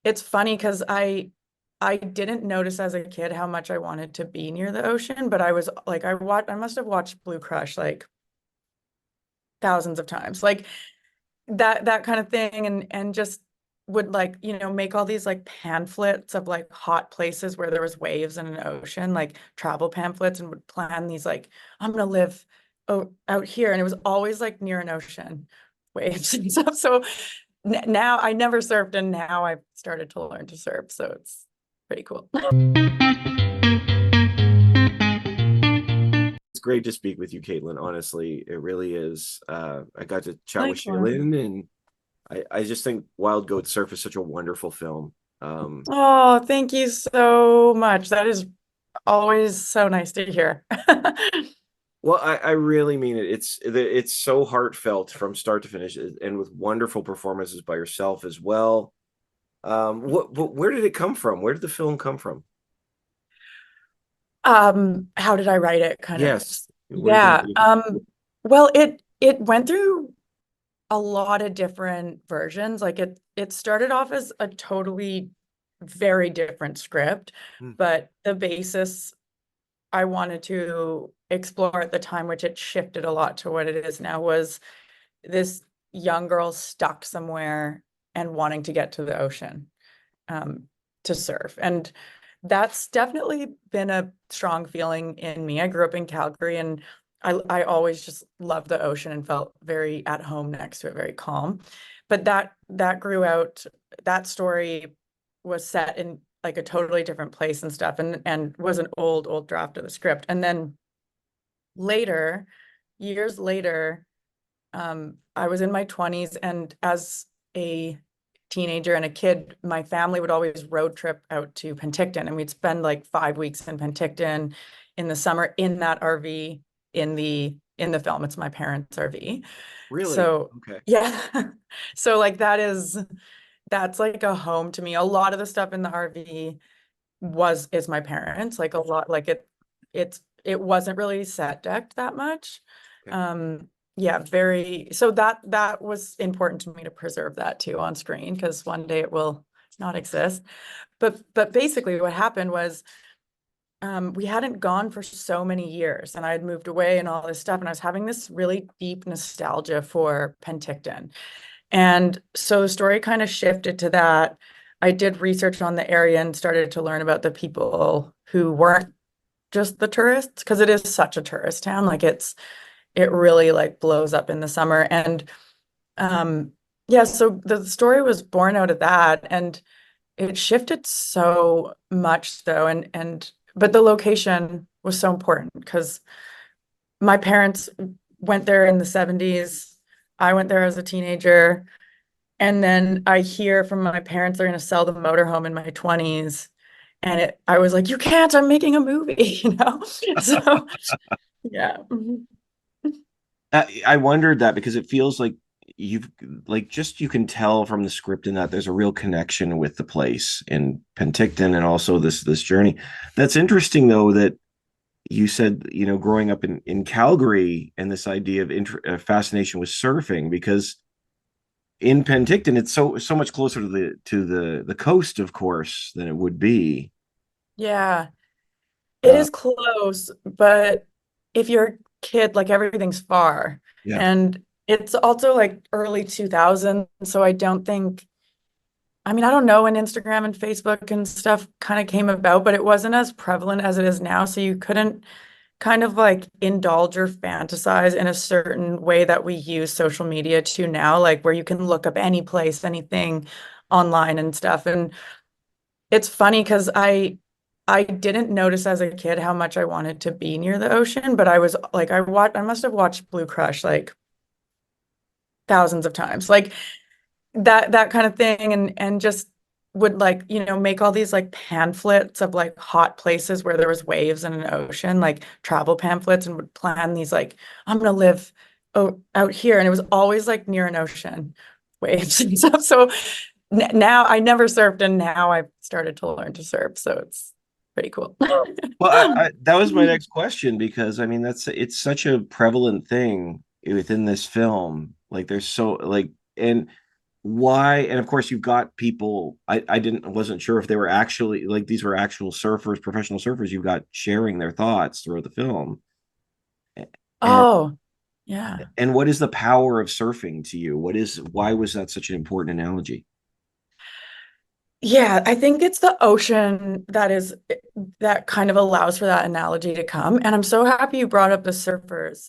it's funny because I didn't notice as a kid how much I wanted to be near the ocean, but I was like I must have watched Blue Crush like thousands of times. Like that kind of thing, and just would like, make all these like pamphlets of like hot places where there was waves and an ocean, like travel pamphlets, and would plan these like, I'm gonna live out here, and it was always like near an ocean, waves and stuff. So now I never surfed, and now I've started to learn to surf, so it's pretty cool. It's great to speak with you, Caitlyn. Honestly, it really is. I got to chat with Likewise. Shaylin, and I just think Wild Goat Surf is such a wonderful film. Oh, thank you so much. That is always so nice to hear. Well, I really mean it. It's so heartfelt from start to finish, and with wonderful performances by yourself as well. Where did it come from? Where did the film come from? How did I write it? Kind of, Yes, where did yeah. Well, it went through a lot of different versions. Like it started off as a totally very different script, Hmm, but the basis I wanted to explore at the time, which it shifted a lot to what it is now, was this young girl stuck somewhere and wanting to get to the ocean, um, to surf. And that's definitely been a strong feeling in me. I grew up in Calgary, and I always just loved the ocean and felt very at home next to it, very calm. But that grew out, that story was set in like a totally different place and stuff, and was an old draft of the script. And then later, years later, I was in my 20s, and as a teenager and a kid, my family would always road trip out to Penticton, and we'd spend like 5 weeks in Penticton in the summer in that RV, in the film. It's my parents' RV. really? So Okay. yeah. So like that's like a home to me. A lot of the stuff in the RV is my parents. Like a lot, like it wasn't really set decked that much. Okay. Yeah, very, so that was important to me to preserve that too on screen, because one day it will not exist. But basically what happened was, we hadn't gone for so many years, and I had moved away and all this stuff, and I was having this really deep nostalgia for Penticton. And so the story kind of shifted to that. I did research on the area and started to learn about the people who weren't just the tourists, because it is such a tourist town. Like it really like blows up in the summer. And um yeah, so the story was born out of that, and it shifted so much though. And but the location was so important because my parents went there in the 70s. I went there as a teenager. And then I hear from my parents they're going to sell the motorhome in my 20s. And I was like, you can't, I'm making a movie, you know? So, yeah. I wondered that because it feels like you've just you can tell from the script in that there's a real connection with the place in Penticton and also this journey. That's interesting though that you said growing up in Calgary and this idea of fascination with surfing because in Penticton it's so much closer to the coast of course than it would be. Yeah. It Uh, is close, but if you're a kid, like everything's far. yeah. And it's also like early 2000s. So I don't think, I mean, I don't know when Instagram and Facebook and stuff kind of came about, but it wasn't as prevalent as it is now. So you couldn't kind of like indulge or fantasize in a certain way that we use social media to now, like where you can look up any place, anything online and stuff. And it's funny because I didn't notice as a kid how much I wanted to be near the ocean, but I was like I must have watched Blue Crush like thousands of times. Like that kind of thing, and just would like, make all these like pamphlets of like hot places where there was waves and an ocean, like travel pamphlets, and would plan these like, I'm gonna live out here, and it was always like near an ocean, waves and stuff. So now I never surfed, and now I've started to learn to surf, so it's pretty cool. Well, that was my next question because I mean it's such a prevalent thing within this film. Like there's so like and why, and of course you've got people, wasn't sure if they were actually like these were actual surfers, professional surfers you've got sharing their thoughts throughout the film. And Oh, yeah. what is the power of surfing to you? Why was that such an important analogy? Yeah, I think it's the ocean that kind of allows for that analogy to come. And I'm so happy you brought up the surfers.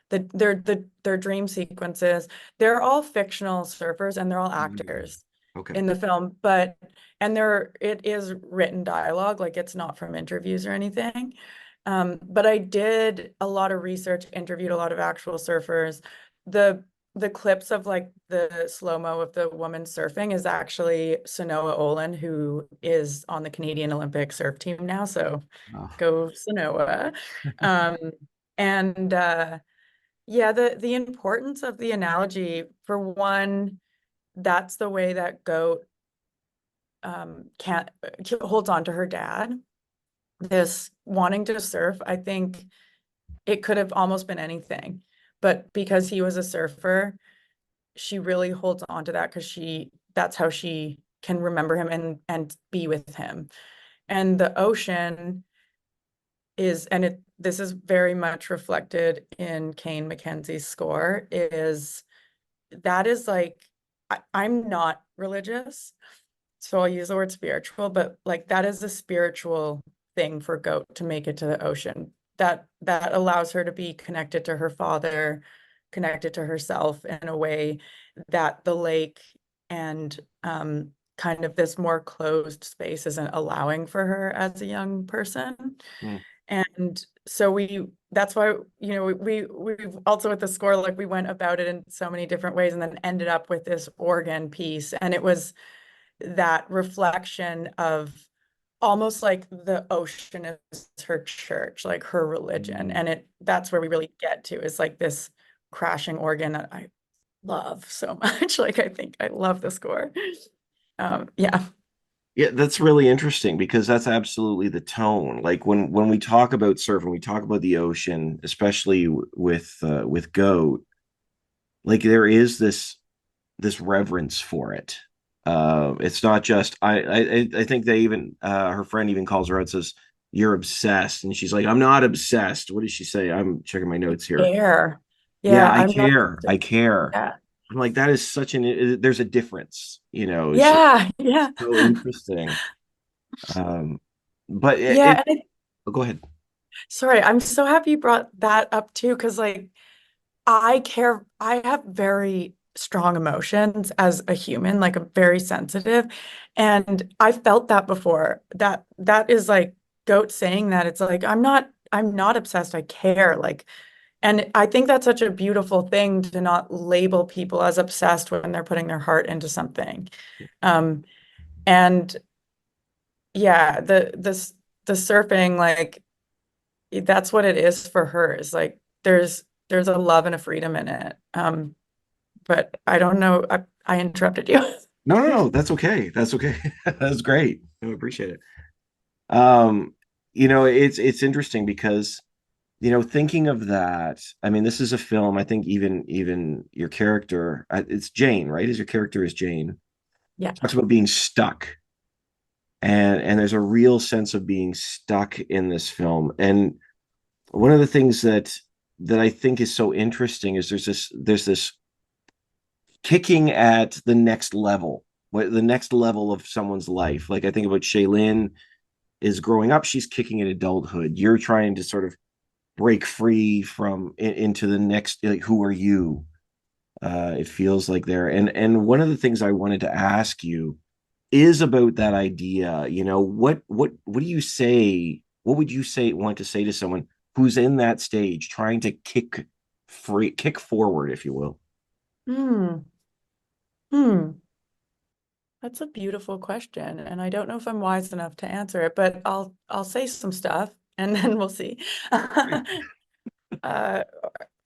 Their dream sequences, they're all fictional surfers and they're all Mm. actors Okay. in the film, and it is written dialogue, like it's not from interviews or anything. But I did a lot of research, interviewed a lot of actual surfers. The the clips of like the slow-mo of the woman surfing is actually Sanoa Olin, who is on the Canadian Olympic surf team now. So Oh. go Sanoa. Um, and yeah, the importance of the analogy, for one, that's the way that goat can't holds on to her dad. This wanting to surf, I think it could have almost been anything, but because he was a surfer, she really holds on to that because that's how she can remember him and be with him. And the ocean this is very much reflected in Kane Mackenzie's score, is that is like I'm not religious, so I'll use the word spiritual, but like that is a spiritual thing for Goat to make it to the ocean. That allows her to be connected to her father, connected to herself in a way that the lake and kind of this more closed space isn't allowing for her as a young person. Mm. And so that's why, we've also with the score, like we went about it in so many different ways and then ended up with this organ piece. And it was that reflection of almost like the ocean is her church, like her religion. Mm. And that's where we really get to, is like this crashing organ that I love so much. Like I think I love the score. Yeah. Yeah, that's really interesting because that's absolutely the tone. Like when we talk about surfing, we talk about the ocean, especially with Goat. Like there is this reverence for it. It's not just I think they even her friend even calls her out, says you're obsessed, and she's like, I'm not obsessed. What does she say? I'm checking my notes here. Care. Yeah, Yeah, I I'm not. care. I care. Yeah. I'm like, that is such there's a difference, it's just Yeah. Yeah. so interesting. Um, but Yeah. oh, go ahead. Sorry, I'm so happy you brought that up too, because like I have very strong emotions as a human, like I'm very sensitive. And I felt that before. That is like Goat saying that. It's like, I'm not obsessed, I care. Like, and I think that's such a beautiful thing to not label people as obsessed when they're putting their heart into something. Um, and yeah, the surfing, like that's what it is for her, is like there's a love and a freedom in it. But I don't know. I interrupted you. No, no, no, that's okay. That's okay. That's great. I appreciate it. Um, it's interesting because thinking of that, I mean, this is a film. I think even your character, it's Jane, right? Is your character is Jane? Yeah. Talks about being stuck, and there's a real sense of being stuck in this film. And one of the things that I think is so interesting is there's this kicking at the next level, what the next level of someone's life. Like I think about Shaylin is growing up, she's kicking at adulthood. You're trying to sort of break free from into the next, like, who are you? It feels like there. And one of the things I wanted to ask you is about that idea. What do you say? What would you say want to say to someone who's in that stage trying to kick forward, if you will? Hmm. Hmm. That's a beautiful question, and I don't know if I'm wise enough to answer it, but I'll say some stuff and then we'll see. Uh,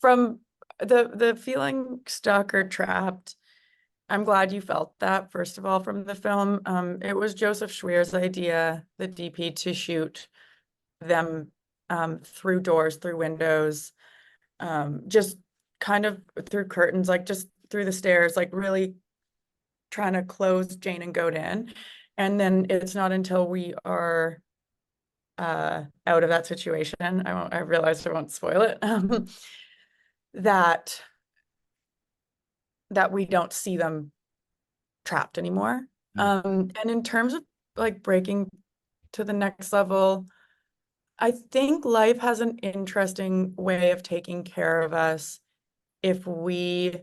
from the feeling stuck or trapped, I'm glad you felt that, first of all, from the film. It was Joseph Schweer's idea, the DP, to shoot them through doors, through windows, just kind of through curtains, like just through the stairs, like really trying to close Jane and Goat in. And then it's not until we are out of that situation, I realized I won't spoil it, that we don't see them trapped anymore. Mm. And in terms of like breaking to the next level, I think life has an interesting way of taking care of us if we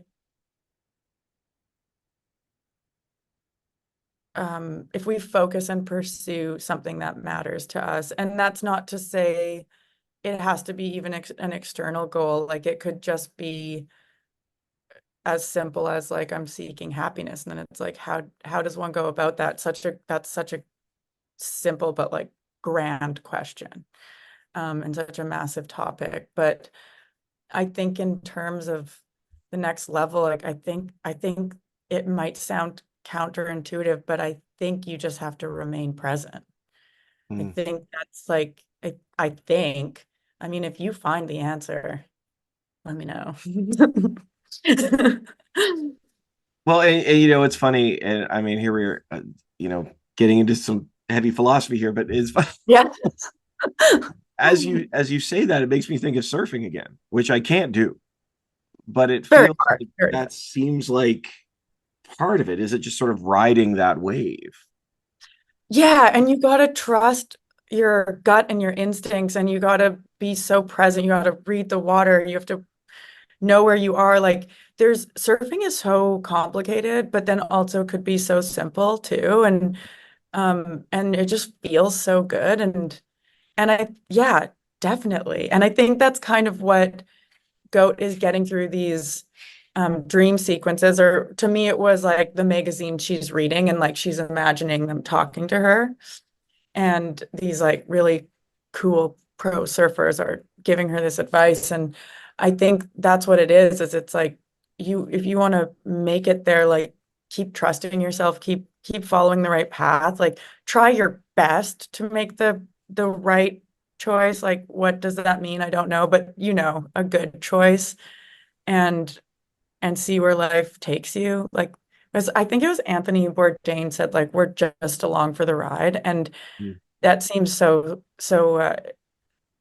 focus and pursue something that matters to us. And that's not to say it has to be even an external goal. Like it could just be as simple as like I'm seeking happiness. And then it's like how does one go about that? That's such a simple but like grand question. And such a massive topic. But I think in terms of the next level, like I think it might sound counterintuitive, but I think you just have to remain present. I Mm. think that's like I think. I mean, if you find the answer, let me know. Well, and, it's funny, and I mean, here we are, getting into some heavy philosophy here, but it's Yeah. as you say that, it makes me think of surfing again, which I can't do, but it Very feels hard, like very hard. that seems like part of it. Is it just sort of riding that wave? Yeah, and you gotta trust your gut and your instincts, and you gotta be so present. You gotta read the water. You have to know where you are. Like there's surfing is so complicated, but then also could be so simple too. And it just feels so good. And yeah, definitely. And I think that's kind of what Goat is getting through these dream sequences, or to me, it was like the magazine she's reading and like she's imagining them talking to her. And these like really cool pro surfers are giving her this advice. And I think that's what it is it's like if you want to make it there, like keep trusting yourself, keep following the right path, like try your best to make the right choice. Like what does that mean? I don't know, but a good choice, and see where life takes you. Like I think it was Anthony Bourdain said like we're just along for the ride. And Mm. that seems so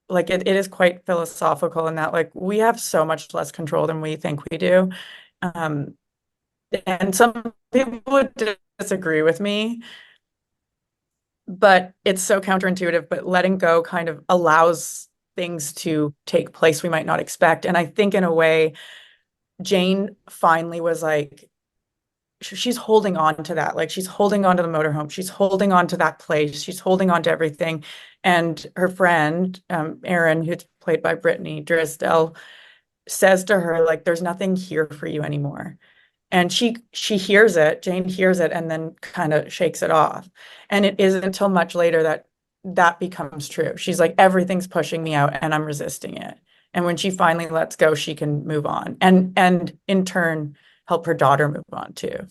like it is quite philosophical in that like we have so much less control than we think we do. Um, and some people would disagree with me, but it's so counterintuitive, but letting go kind of allows things to take place we might not expect. And I think in a way, Jane finally was like, she's holding on to that. Like she's holding on to the motorhome. She's holding on to that place. She's holding on to everything. And her friend, Erin, who's played by Brittany Drisdale, says to her, like, there's nothing here for you anymore. And she hears it, Jane hears it, and then kind of shakes it off. And it isn't until much later that that becomes true. She's like, everything's pushing me out and I'm resisting it. And when she finally lets go, she can move on. And in turn, help her daughter move on too.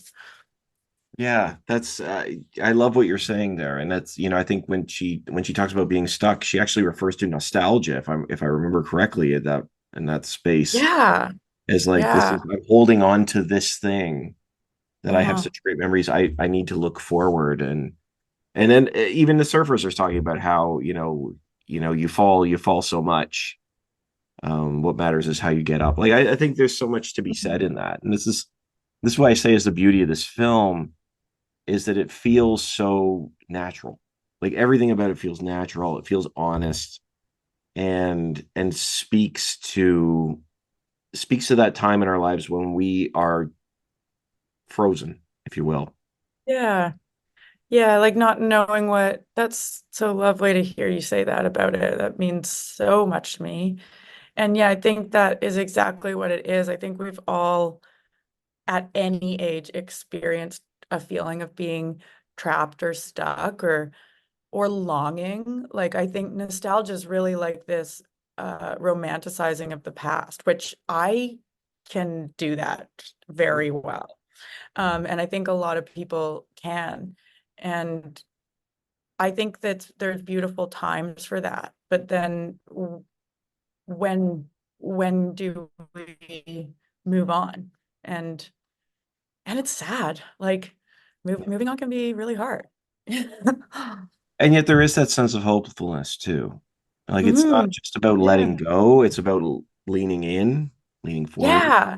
Yeah, that's I love what you're saying there, and that's I think when she talks about being stuck, she actually refers to nostalgia, if I remember correctly, at that in that space, Yeah. as like this Yeah. is I'm holding on to this thing that I have Uh-huh. such great memories. I need to look forward, and then even the surfers are talking about how you fall so much. What matters is how you get up. Like I think there's so much to be said in that, and this is why I say is the beauty of this film is that it feels so natural. Like everything about it feels natural. It feels honest and speaks to that time in our lives when we are frozen, if you will. Yeah. Yeah, like not knowing what, that's so lovely to hear you say that about it. That means so much to me. And yeah, I think that is exactly what it is. I think we've all at any age experienced a feeling of being trapped or stuck or longing. Like I think nostalgia is really like this romanticizing of the past, which I can do that very well. And I think a lot of people can. And I think that there's beautiful times for that. But then when when do we move on? And and it's sad. Like moving on can be really hard. And yet there is that sense of hopefulness too. Like it's not Mhm. just about letting Yeah. go, it's about leaning in, leaning forward. Yeah,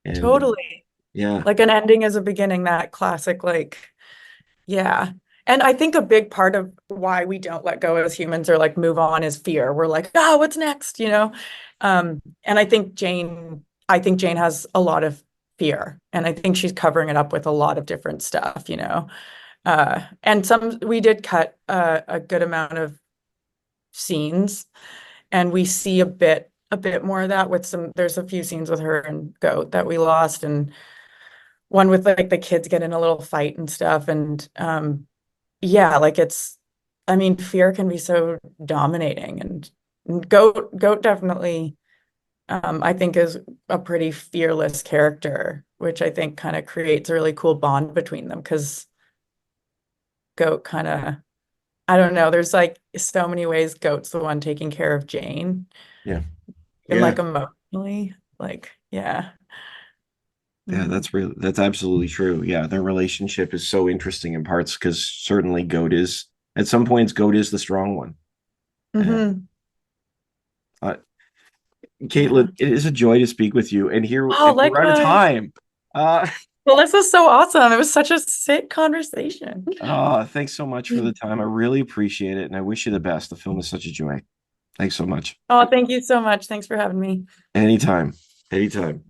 And totally. yeah, Like an ending is a beginning, that classic, like, yeah. And I think a big part of why we don't let go as humans or like move on is fear. We're like, oh, what's next? And I think Jane has a lot of fear. And I think she's covering it up with a lot of different stuff. And we did cut a good amount of scenes, and we see a bit more of that with there's a few scenes with her and Goat that we lost, and one with like the kids get in a little fight and stuff. And yeah, like I mean, fear can be so dominating, and Goat definitely, I think is a pretty fearless character, which I think kind of creates a really cool bond between them because Goat kind of, I don't know, there's like so many ways Goat's the one taking care of Jane, yeah, and yeah, like emotionally, like, yeah. yeah. Mm. That's absolutely true. Yeah, their relationship is so interesting in parts because certainly Goat is at some points Goat is the strong one. And Hmm. uh, Yeah. Caitlin, it is a joy to speak with you. And here Oh, we're out of likewise. time. Uh, Well, this was so awesome. It was such a sick conversation. thanks so much for the time. I really appreciate it, and I wish you the best. The film is such a joy. Thanks so much. Oh, thank you so much. Thanks for having me. Anytime. Anytime.